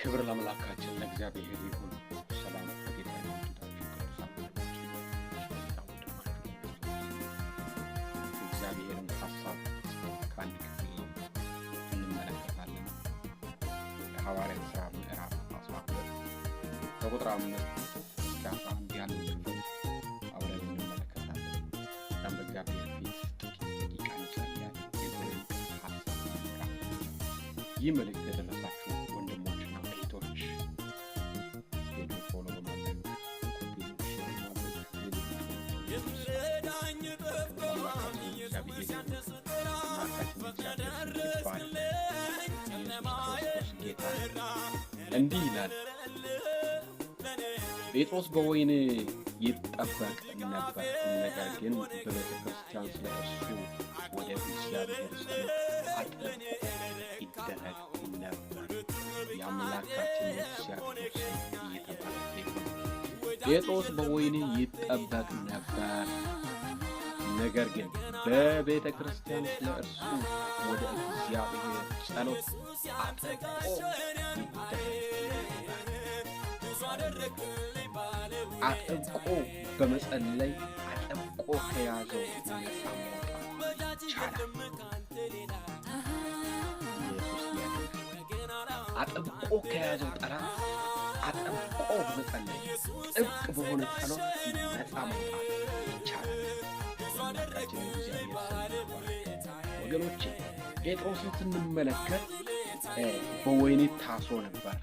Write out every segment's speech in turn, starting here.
ክብር ለአምላካችን ለእግዚአብሔር ይሁን። ሰላም በጌታ ይሁንላችሁ ቅዱሳን እግዚአብሔርን ሐሳብ ከአንድ ክፍል እንመለከታለን። የሐዋርያት ሥራ ምዕራፍ 12 ከቁጥር 5 እስከ 11 ያለው ክፍል አብረን እንመለከታለን። በእግዚአብሔር ፊት ጥቂት ደቂቃ እንጸልያለን። የእግዚአብሔርን ሐሳብ ይህ መልእክት የደረሳችሁ ወንድሞችና እህቶች ሄዱ ፎሎ በማድረግ እንዲህ ይላል። ጴጥሮስ በወህኒ ይጠበቅ ነበር፣ ነገር ግን በቤተ ክርስቲያን ስለ እርሱ ወደ እግዚአብሔር ጸሎት አጥብቆ ይደረግ ነበር። የአምላካችን የእግዚአብሔር ስም እየተባረከ ይሁን። ጴጥሮስ በወህኒ ይጠበቅ ነበር፣ ነገር ግን በቤተ ክርስቲያን ስለ እርሱ ወደ እግዚአብሔር ጸሎት አጥብቆ አጥብቆ በመጸለይ አጥብቆ ከያዘው ነፃ መውጣት ቻለ። አጥብቆ ከያዘው ጠላት አጥብቆ በመጸለይ ጥብቅ በሆነ ጸሎት ነፃ መውጣት ይቻላል። ወገኖቼ ጴጥሮስን ስንመለከት በወህኒ ታስሮ ነበር።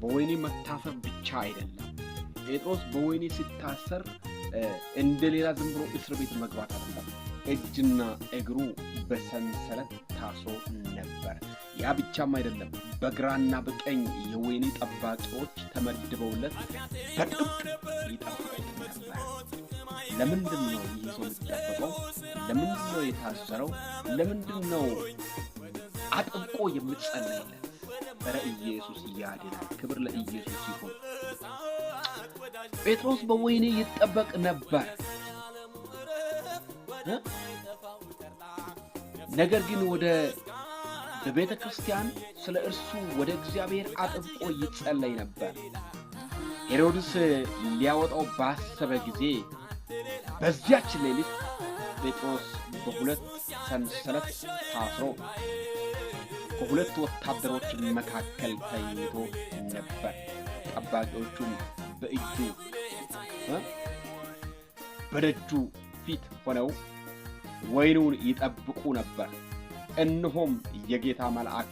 በወህኒ መታሰር ብቻ አይደለም። ጴጥሮስ በወህኒ ሲታሰር እንደሌላ ዝም ብሎ እስር ቤት መግባት አይደለም። እጅና እግሩ በሰንሰለት ታስሮ ነበር። ያ ብቻም አይደለም። በግራና በቀኝ የወህኒ ጠባቂዎች ተመድበውለት በጥብቅ ይጠብቁት ነበር። ለምንድን ነው ይህ ሰው የሚጠበቀው? ለምንድን ነው የታሰረው? ለምንድን ነው አጥብቆ የምትጸለይለት? ኧረ ኢየሱስ ያድናል። ክብር ለኢየሱስ ይሁን። ጴጥሮስ በወህኒ ይጠበቅ ነበር፣ ነገር ግን በቤተ ክርስቲያን ስለ እርሱ ወደ እግዚአብሔር አጥብቆ ይጸለይ ነበር። ሄሮድስ ሊያወጣው ባሰበ ጊዜ በዚያች ሌሊት ጴጥሮስ በሁለት ሰንሰለት ታስሮ ከሁለት ወታደሮች መካከል ተኝቶ ነበር። ጠባቂዎቹም በደጁ ፊት ሆነው ወህኒውን ይጠብቁ ነበር። እነሆም የጌታ መልአክ